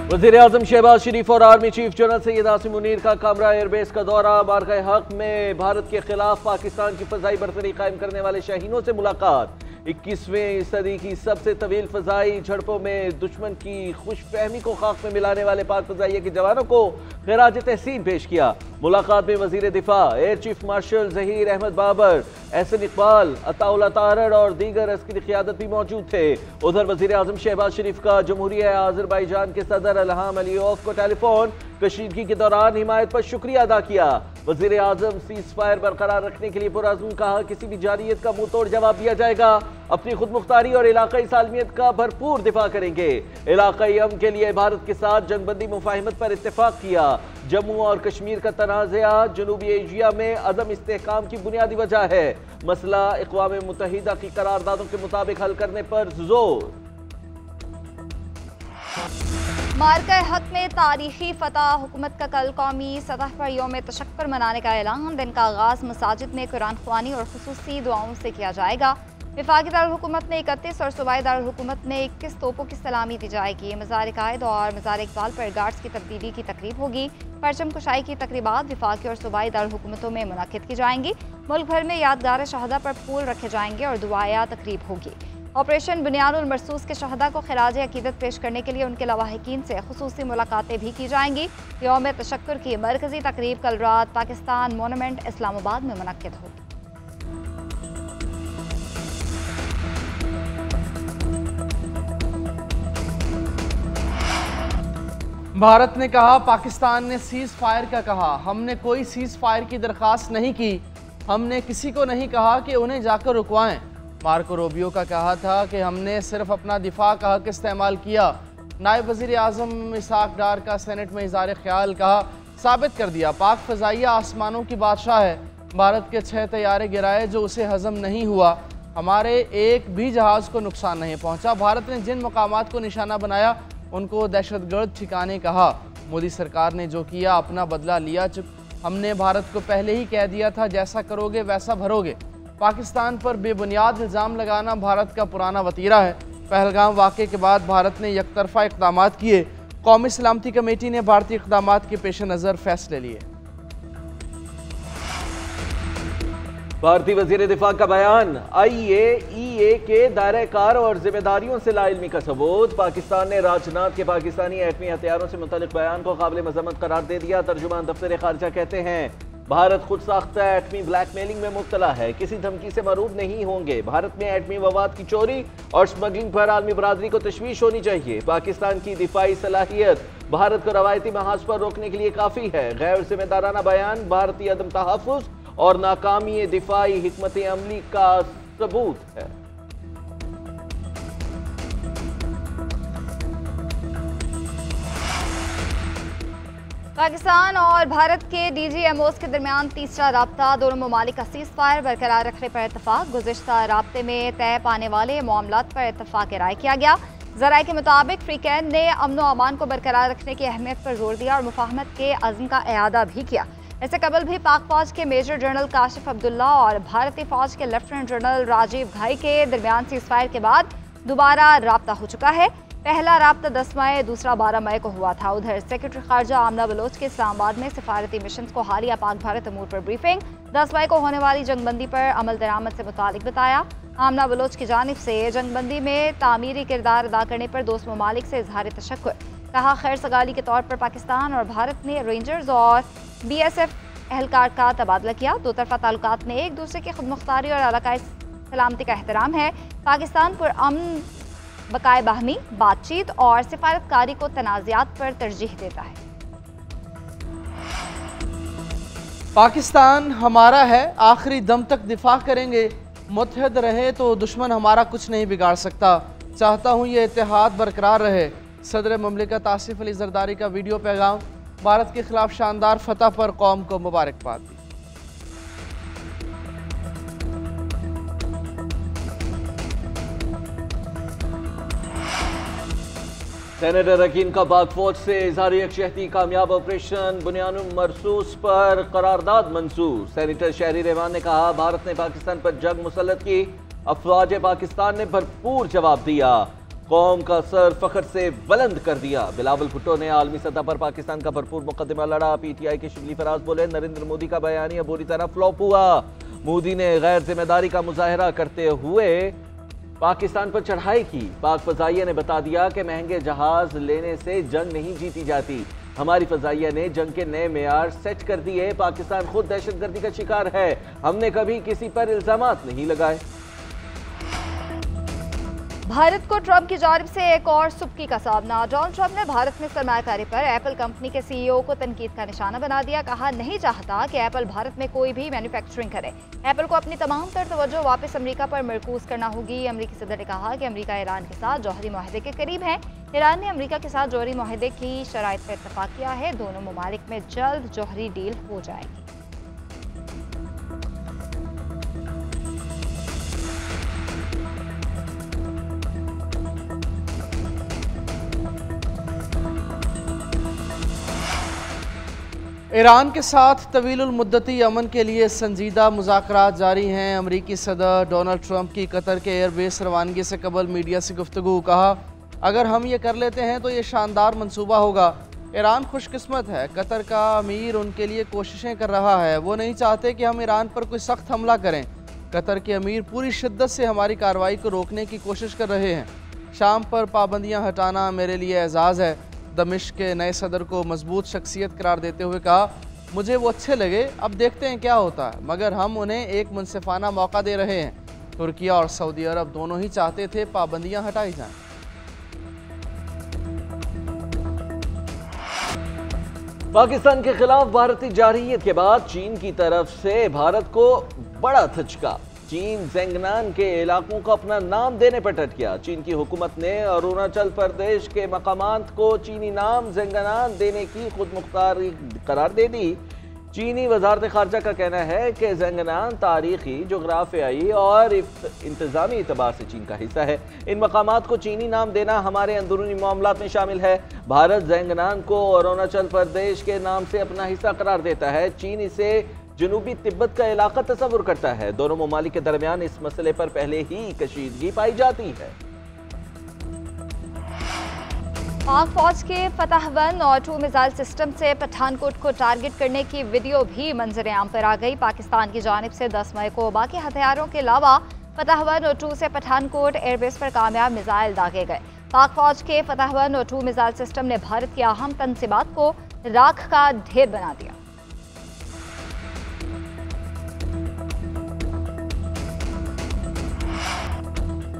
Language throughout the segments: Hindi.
वज़ीर-ए-आज़म शहबाज शरीफ और army chief general Syed Asim Munir का कामरा एयरबेस का दौरा। मार्का हक में भारत के खिलाफ पाकिस्तान की फजाई बरतरी कायम करने वाले शाहीनों से मुलाकात। 21वीं सदी की सबसे तवील फजाई झड़पों में दुश्मन की खुशफहमी को खाक में मिलाने वाले पाक फजाइया के जवानों को खिराज तहसीन पेश किया। मुलाकात में वजीर दिफा एयर चीफ मार्शल जहीर अहमद बाबर, एहसन इकबाल, अताउल्लाह तारड़ और दीगर अस्करी क़ियादत भी मौजूद थे। उधर वज़ीर-ए-आज़म शहबाज शरीफ का जमहूरिया आज़रबाईजान के सदर इल्हाम अलीयोव को टेलीफोन कशीदगी के दौरान हिमायत पर शुक्रिया अदा किया। वज़ीर-ए-आज़म सीज़ फायर बरकरार रखने के लिए पुरअज़्म कहा, किसी भी जारियत का मुंह तोड़ जवाब दिया जाएगा। अपनी खुद मुख्तारी और इलाकाई सालमियत का भरपूर दिफा करेंगे। इलाकाई अमन के लिए भारत के साथ जंगबंदी मुफाहिमत पर इत्तेफाक किया। जम्मू और कश्मीर का तनाज़ा जनूबी एशिया में अदम इस्तेहकाम की बुनियादी वजह है। मसला अक़वाम मुत्तहिदा की करारदादों के मुताबिक हल करने पर जोर। मार्का हक में तारीखी फतह। हुकूमत का कल कौमी सतह पर यौम तशक्कुर मनाने का ऐलान। दिन का आगाज़ मसाजिद में कुरान ख्वानी और खुसूसी दुआओं से किया जाएगा। वफाकी दारुल-हुकूमत में 31 और सूबाई दारुल-हुकूमत में 21 तोपों की सलामी दी जाएगी। मज़ार कायद और मज़ार इकबाल पर गार्ड्स की तब्दीली की तकरीब होगी। परचम कुशाई की तकरीबात वफाकी और सूबाई दारुल-हुकूमतों में मुनक़िद की जाएंगी। मुल्क भर में यादगार शहदा पर फूल रखे जाएंगे और दुआया तकरीब होगी। ऑपरेशन बुनियानुल मरसूस के शहदा को खिराज अकीदत पेश करने के लिए उनके लवाहिकीन से खुसूसी मुलाकातें भी की जाएंगी। यौम तशक्कुर की मरकजी तकरीब कल रात पाकिस्तान मोनूमेंट इस्लामाबाद में मुनक़िद होगी। भारत ने कहा, पाकिस्तान ने सीज़ फायर का कहा। हमने कोई सीज़ फायर की दरख्वास्त नहीं की। हमने किसी को नहीं कहा कि उन्हें जाकर रुकवाएं। मार्को रूबियो का कहा था कि हमने सिर्फ अपना दिफा का हक इस्तेमाल किया। नायब वज़ीर आज़म इसाक डार का सेनेट में इज़हार ख्याल कहा, साबित कर दिया पाक फ़ज़ाइया आसमानों की बादशाह है। भारत के 6 तैयारे गिराए जो उसे हज़म नहीं हुआ। हमारे एक भी जहाज़ को नुकसान नहीं पहुँचा। भारत ने जिन मकामात को निशाना बनाया उनको दहशतगर्द ठिकाने कहा। मोदी सरकार ने जो किया अपना बदला लिया। हमने भारत को पहले ही कह दिया था, जैसा करोगे वैसा भरोगे। पाकिस्तान पर बेबुनियाद इल्ज़ाम लगाना भारत का पुराना वतीरा है। पहलगाम वाक़े के बाद भारत ने यकतरफा इक़दामात किए। कौमी सलामती कमेटी ने भारतीय इक़दामात के पेश नज़र फैसले लिए। भारतीय वज़ीर दिफा का बयान, IAEA के दायरे कार और जिम्मेदारियों से लाइल्मी का सबूत। पाकिस्तान ने राजनाथ के पाकिस्तानी एटमी हथियारों से मुतल्लिक़ बयान को काबिल मज़म्मत करार दे दिया। तर्जुमान दफ्तर ख़ारिजा कहते हैं, भारत खुद साख्ता एटमी ब्लैकमेलिंग में मुब्तला है, किसी धमकी से मरूब नहीं होंगे। भारत में एटमी मवाद की चोरी और स्मगलिंग पर आलमी बरादरी को तशवीश होनी चाहिए। पाकिस्तान की दिफाई सलाहियत भारत को रवायती महाज पर रोकने के लिए काफ़ी है। गैर जिम्मेदाराना बयान भारतीय अदम तहफ़्फ़ुज़ और नाकामी दिफाई हिकमत अमली का सबूत है। पाकिस्तान और भारत के DGMOs के दरमियान तीसरा राब्ता। दोनों ममालिक का सीज़ फायर बरकरार रखने पर इत्तफाक। गुज़िश्ता राब्ते में तय पाने वाले मामलात पर इत्तफाक राय किया गया। ज़राए के मुताबिक फ्रीकैन ने अमन व अमान को बरकरार रखने की अहमियत पर जोर दिया और मुफाहमत के अज़्म का इआदा भी किया। इससे कबल भी पाक फौज के मेजर जनरल काशिफ अब्दुल्ला और भारतीय फौज के लेफ्टिनेंट जनरल राजीव घाई के दरमियान सीज़ फायर के बाद दोबारा राब्ता हो चुका है। पहला राब्ता 10 मई, दूसरा 12 मई को हुआ था। उधर सेक्रेटरी खारजा आमना बलोच के इस्लामाबाद में सिफारती मिशन को हालिया पाक भारत अमूर पर ब्रीफिंग। 10 मई को होने वाली जंगबंदी पर अमल दरामद से मुतालिक बताया। आमना बलोच की जानिब से जंगबंदी में तामीरी किरदार अदा करने पर दोस्त ममालिक से इजहार तशक्कुर। कहा, खैर सगाली के तौर पर पाकिस्तान और भारत ने रेंजर्स और BSF एहलकार का तबादला किया। दो तरफा ताल्लुकात में एक दूसरे की खुद मुख्तारी और इलाकाई सलामती का एहतराम है। पाकिस्तान पर अमन, बकाए बाहमी बातचीत और सिफारतकारी को तनाज़ात पर तरजीह देता है। पाकिस्तान हमारा है, आखिरी दम तक दिफा करेंगे। मुत्तहद रहे तो दुश्मन हमारा कुछ नहीं बिगाड़ सकता। चाहता हूँ ये इत्तेहाद बरकरार रहे। सदर मुमलिकत आसिफ अली जरदारी का वीडियो पैगाम। भारत के खिलाफ शानदार फतह पर कौम को मुबारकबाद दी। सेनेटर रकीन का पाक फौज से इजहार यकजहती। कामयाब ऑपरेशन बुनियानुल मरसूस पर करारदाद मंसूर। सेनेटर शहरी रहमान ने कहा, भारत ने पाकिस्तान पर जंग मुसल्लत की, अफवाज पाकिस्तान ने भरपूर जवाब दिया। कौम का सर फख्र से बुलंद कर दिया। बिलावल भुट्टो ने आलमी सतह पर पाकिस्तान का भरपूर मुकदमा लड़ा। पीटीआई के शिबली फराज बोले, नरेंद्र मोदी का बयानिया बुरी तरह फ्लॉप हुआ। मोदी ने गैर जिम्मेदारी का मुजाहरा करते हुए पाकिस्तान पर चढ़ाई की। पाक फजाइया ने बता दिया कि महंगे जहाज लेने से जंग नहीं जीती जाती। हमारी फजाइया ने जंग के नए मेयार सेट कर दिए। पाकिस्तान खुद दहशतगर्दी का शिकार है, हमने कभी किसी पर इल्जामात नहीं लगाए। भारत को ट्रंप की जानिब से एक और सुबकी का सामना। डोनाल्ड ट्रंप ने भारत में सरमायाकारी पर एप्पल कंपनी के सीईओ को तनकीद का निशाना बना दिया। कहा, नहीं चाहता कि एप्पल भारत में कोई भी मैन्युफैक्चरिंग करे। एप्पल को अपनी तमाम तर तवज्जो वापस अमेरिका पर मरकूज करना होगी। अमेरिकी सदर ने कहा कि अमेरिका ईरान के साथ जौहरी मुआहदे के करीब है। ईरान ने अमेरिका के साथ जौहरी मुआहदे की शराइत पर इत्तफाक किया है। दोनों ममालिक में जल्द जौहरी डील हो जाएगी। ईरान के साथ तवीलुल मुद्दती अमन के लिए संजीदा मुज़ाकरात जारी हैं। अमरीकी सदर डोनाल्ड ट्रंप की कतर के एयरबेस रवानगी से कबल मीडिया से गुफ्तगू। कहा, अगर हम ये कर लेते हैं तो ये शानदार मंसूबा होगा। ईरान खुशकिस्मत है, कतर का अमीर उनके लिए कोशिशें कर रहा है। वो नहीं चाहते कि हम ईरान पर कोई सख्त हमला करें। कतर के अमीर पूरी शिद्दत से हमारी कार्रवाई को रोकने की कोशिश कर रहे हैं। शाम पर पाबंदियाँ हटाना मेरे लिए एजाज़ है। दमिश्क के नए सदर को मजबूत शख्सियत करार देते हुए कहा, मुझे वो अच्छे लगे, अब देखते हैं क्या होता है, मगर हम उन्हें एक मुनसिफाना मौका दे रहे हैं। तुर्की और सऊदी अरब दोनों ही चाहते थे पाबंदियां हटाई जाएं। पाकिस्तान के खिलाफ भारतीय जारहियत के बाद चीन की तरफ से भारत को बड़ा धचका। चीन ज़ेंगनान के इलाकों को अपना नाम देने पर डट गया। चीन की हुकूमत ने अरुणाचल प्रदेश के मकामात को चीनी नाम ज़ेंगनान देने की खुद मुख्तारी करार दे दी। चीनी वजारत खारजा का कहना है कि ज़ेंगनान तारीखी, जोग्राफियाई और इंतज़ामी एतबार से चीन का हिस्सा है। इन मकामात को चीनी नाम देना हमारे अंदरूनी मामलात में शामिल है। भारत ज़ेंगनान को अरुणाचल प्रदेश के नाम से अपना हिस्सा करार देता है। चीन इसे जनूबी तिब्बत का इलाका तस्वुर करता है। दोनों ममालिक के दरमियान इस मसले पर पहले ही कशीदगी पाई जाती है। पाक फौज के फतह 1 और 2 मिसाइल सिस्टम से पठानकोट को टारगेट करने की वीडियो भी मंजर आम पर आ गई। पाकिस्तान की जानिब से 10 मई को बाकी हथियारों के अलावा फतह 1 और 2 से पठानकोट एयरबेस पर कामयाब मिसाइल दागे गए। पाक फौज के फतह 1 और 2 मिसाइल सिस्टम ने भारत की अहम तनसीबात को राख का ढेर बना दिया।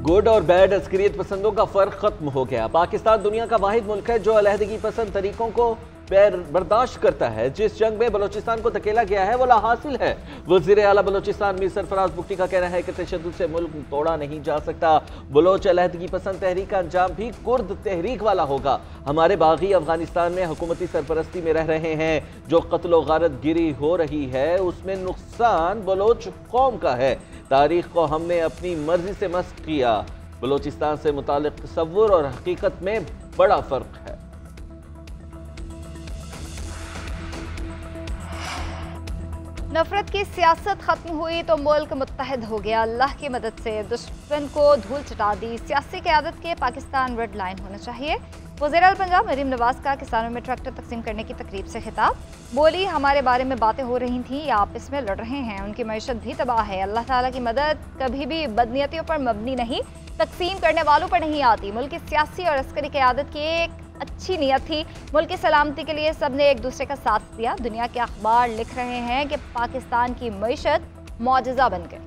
गुड और बैड अस्करियत पसंदों का फर्क खत्म हो गया। पाकिस्तान दुनिया का वाहिद मुल्क है जो अलहदगी पसंद तरीकों को बर्दाश्त करता है। जिस जंग में बलोचिस्तान को धकेला गया है वो लाहासिल है। वज़ीर आला बलोचिस्तान मीर सरफराज बुगटी का कहना है कि तशद्दुद से मुल्क तोड़ा नहीं जा सकता। बलोच अलहदगी पसंद तहरीक का अंजाम भी कुर्द तहरीक वाला होगा। हमारे बागी अफगानिस्तान में हुकूमती सरपरस्ती में रह रहे हैं। जो कत्ल गारत गिरी हो रही है उसमें नुकसान बलोच कौम का है। तारीख को हमने अपनी मर्जी से मस्क किया। बलोचिस्तान से मुतालिक तसव्वुर और हकीकत में बड़ा फर्क है। नफरत की सियासत खत्म हुई तो मुल्क मुत्तहद हो गया। अल्लाह की मदद से दुश्मन को धूल चटा दी। सियासी क़यादत के पाकिस्तान रेड लाइन होना चाहिए। वज़ीर पंजाब मरीम नवाज का किसानों में ट्रैक्टर तकसीम करने की तकरीब से खिताब। बोली, हमारे बारे में बातें हो रही थी, आपस में लड़ रहे हैं, उनकी मईशत भी तबाह है। अल्लाह ताला की मदद कभी भी बदनीयतियों पर मबनी नहीं, तकसीम करने वालों पर नहीं आती। मुल्क की सियासी और अस्करी क़यादत की एक अच्छी नीयत थी। मुल्क की सलामती के लिए सब ने एक दूसरे का साथ दिया। दुनिया के अखबार लिख रहे हैं कि पाकिस्तान की मईशत मौजज़ा बन गई।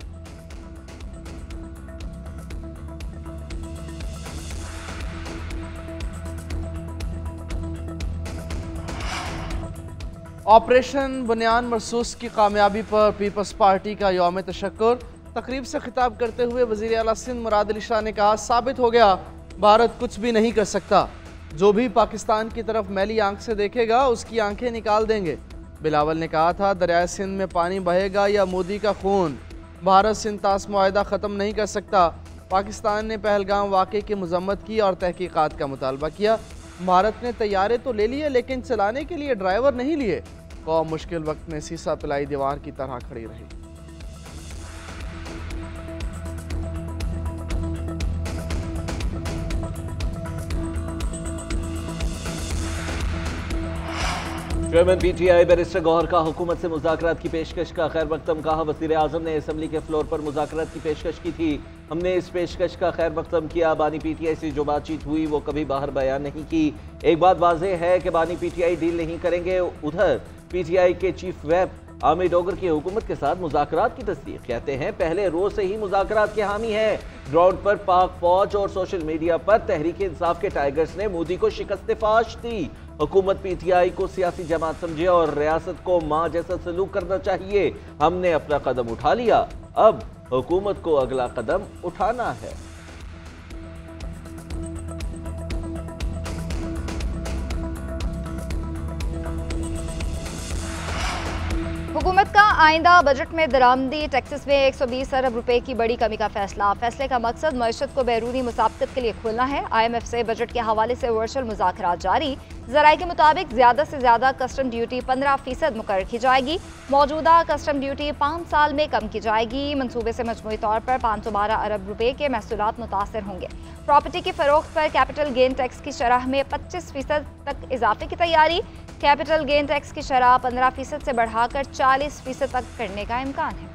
ऑपरेशन बुनियान मरसूस की कामयाबी पर पीपल्स पार्टी का यौम तशक्कुर। तकरीब से खिताब करते हुए वज़ीर आला सिंध मुराद अली शाह ने कहा, साबित हो गया भारत कुछ भी नहीं कर सकता। जो भी पाकिस्तान की तरफ मैली आंख से देखेगा उसकी आंखें निकाल देंगे। बिलावल ने कहा था, दरियाए सिंध में पानी बहेगा या मोदी का खून, भारत सिंध तास मुआहदा ख़त्म नहीं कर सकता। पाकिस्तान ने पहलगाम वाक़े की मजम्मत की और तहकीकात का मुतालबा किया। भारत ने तैयारे तो ले लिए लेकिन चलाने के लिए ड्राइवर नहीं लिए। कौम मुश्किल वक्त में सीसा पिलाई दीवार की तरह खड़ी रही। चेयरमैन पीटीआई बैरिस्टर गौहर का हुकूमत से मुज़ाकरात की पेशकश का खैर मकदम। कहा वज़ीर आज़म ने असम्बली के फ्लोर पर मुज़ाकरात की पेशकश की थी, हमने इस पेशकश का खैर मकदम किया। बानी पीटीआई से जो बातचीत हुई वो कभी बाहर बयान नहीं की। एक बात वाज़ेह है कि बानी पीटीआई डील नहीं करेंगे। उधर पीटीआई के चीफ व्हिप आमिर डोगर की हुकूमत के साथ मुज़ाकरात की तस्दीक, कहते हैं पहले रोज से ही मुज़ाकरात के हामी हैं। ग्राउंड पर पाक फौज और सोशल मीडिया पर तहरीक इंसाफ के टाइगर्स ने मोदी को शिकस्त फाश दी। हुकूमत पीटीआई को सियासी जमात समझे और रियासत को मां जैसा सलूक करना चाहिए। हमने अपना कदम उठा लिया, अब हुकूमत को अगला कदम उठाना है। हुकूमत का आइंदा बजट में दरामदी टैक्सेस में 120 अरब रुपए की बड़ी कमी का फैसला। फैसले का मकसद मईशत को बैरूनी मुसाबकत के लिए खोलना है। IMF से बजट के हवाले से वर्चुअल मुज़ाकरात जारी। ज़राए के मुताबिक ज़्यादा से ज़्यादा कस्टम ड्यूटी 15% मुकर्रर की जाएगी। मौजूदा कस्टम ड्यूटी 5 साल में कम की जाएगी। मनसूबे से मजमूई तौर पर 512 अरब रुपए के महसूलात मुतासर होंगे। प्रॉपर्टी की फरोख्त पर कैपिटल गेन टैक्स की शरह में 25% तक इजाफे की तैयारी। कैपिटल गेन टैक्स की शरह 15% से बढ़ाकर 40% तक करने का इम्कान है।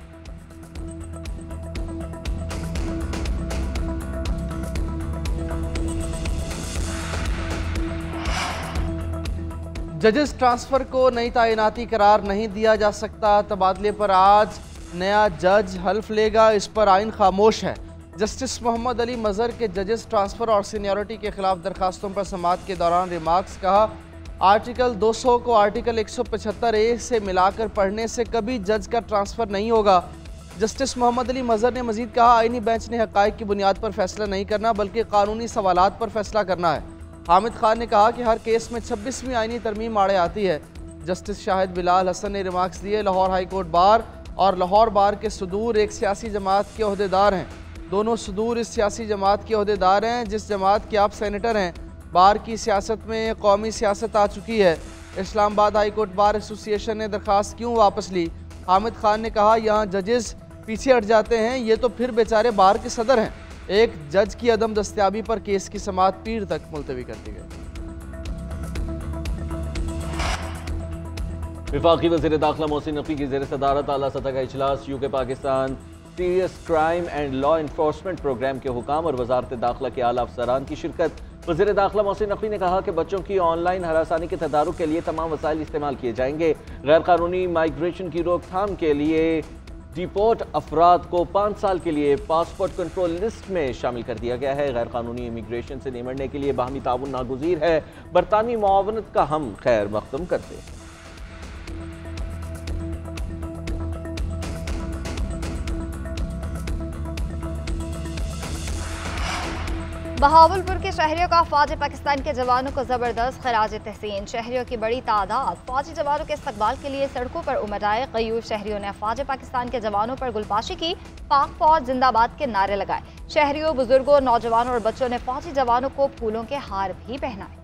जजेस ट्रांसफर को नई तैनाती करार नहीं दिया जा सकता। तबादले पर आज नया जज हल्फ लेगा, इस पर आइन खामोश है। जस्टिस मोहम्मद अली मजहर के जजेस ट्रांसफर और सीनियरिटी के खिलाफ दरखास्तों पर समाअत के दौरान रिमार्क्स। कहा आर्टिकल 200 को आर्टिकल 175A से मिलाकर पढ़ने से कभी जज का ट्रांसफ़र नहीं होगा। जस्टिस मोहम्मद अली मजहर ने मजीद कहा आईनी बेंच ने हक़ाइक़ की बुनियाद पर फैसला नहीं करना बल्कि कानूनी सवालात पर फैसला करना है। हामिद खान ने कहा कि हर केस में 26वीं आईनी तरमीम आड़े आती है। जस्टिस शाहिद बिलाल हसन ने रिमार्क्स दिए लाहौर हाई कोर्ट बार और लाहौर बार के सदूर एक सियासी जमात के ओहदेदार हैं। दोनों सदूर इस सियासी जमात के ओहदेदार हैं जिस जमात के आप सेनेटर हैं। बार की सियासत में कौमी सियासत आ चुकी है। Islamabad high court bar association ने दरख्वास्त क्यों वापस ली? हामिद खान ने कहा यहाँ जजेस पीछे हट जाते हैं, ये तो फिर बेचारे बार के सदर हैं। एक जज की अदम दस्तयाबी पर केस की समाअत पीर तक मुलतवी कर दी गई। वफाकी वज़ीर दाखिला मोहसिन नकवी की ज़ेर सदारत आला सतह का इजलास। UK Pakistan serious crime and law enforcement programme के हुकाम और वजारत दाखिला के आला अफसरान की शिरकत। वज़ीर दाखिला मोहसिन नकवी ने कहा कि बच्चों की ऑनलाइन हरासानी के तदारुक के लिए तमाम वसाइल इस्तेमाल किए जाएंगे। गैर कानूनी माइग्रेशन की रोकथाम के लिए डिपोर्ट अफराद को 5 साल के लिए पासपोर्ट कंट्रोल लिस्ट में शामिल कर दिया गया है। गैर कानूनी इमिग्रेशन से निमटने के लिए बाहमी ताउन नागुज़ीर है। बरतानवी मुआवनत का हम खैर मकदम करते हैं। बहावलपुर के शहरियों का फौज पाकिस्तान के जवानों को जबरदस्त खराज तहसीन। शहरियों की बड़ी तादाद फौजी जवानों के इस्तकबाल के लिए सड़कों पर उमड़ आए। कईयूर शहरियों ने फौज पाकिस्तान के जवानों पर गुलबाशी की, पाक फौज जिंदाबाद के नारे लगाए। शहरियों, बुजुर्गों, नौजवानों और बच्चों ने फौजी जवानों को फूलों के हार भी पहनाए।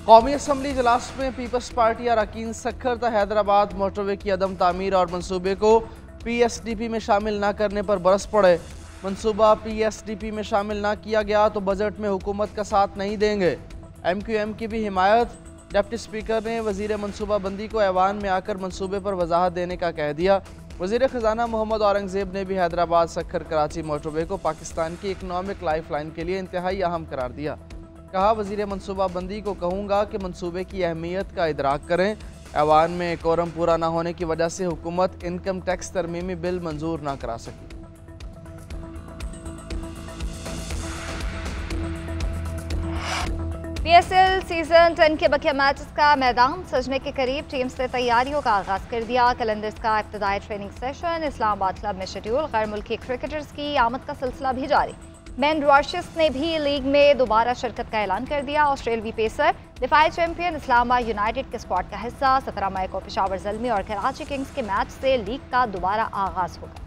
कौमी असम्बली इजलास में पीपल्स पार्टी अरकान सखर था हैदराबाद मोटरवे की अदम तामीर और मनसूबे को PSDP में शामिल न करने पर बरस पड़े। मनसूबा PSDP में शामिल न किया गया तो बजट में हुकूमत का साथ नहीं देंगे। MQM की भी हिमायत। डिप्टी स्पीकर ने वजीर मनसूबा बंदी को ऐवान में आकर मनसूबे पर वजाहत देने का कह दिया। वजीर खजाना मोहम्मद औरंगजेब ने भी हैदराबाद सखर कराची मोटरवे को पाकिस्तान की इकनॉमिक लाइफ लाइन के लिए इंतहाई अहम करार दिया। कहा वजीर मनसूबा बंदी को कहूँगा कि मनसूबे की अहमियत का इदराक करें। ऐवान में कोरम पूरा न होने की वजह से हुकूमत इनकम टैक्स तरमीमी बिल मंजूर न करा सकी। PSL सीजन 10 के बकिया मैचेस का मैदान सजने के करीब टीम्स ने तैयारियों का आगाज कर दिया। कैलेंडर्स का इब्तदाई ट्रेनिंग सेशन इस्लामाबाद क्लब में शेड्यूल। गैर मुल्की क्रिकेटर्स की आमद का सिलसिला भी जारी। बेन रॉशेस ने भी लीग में दोबारा शिरकत का ऐलान कर दिया। ऑस्ट्रेलवी पेसर दिफाई चैंपियन इस्लामाबाद यूनाइटेड के स्क्वाड का हिस्सा। 17 मई को पेशावर ज़ल्मी और कराची किंग्स के मैच से लीग का दोबारा आगाज होगा।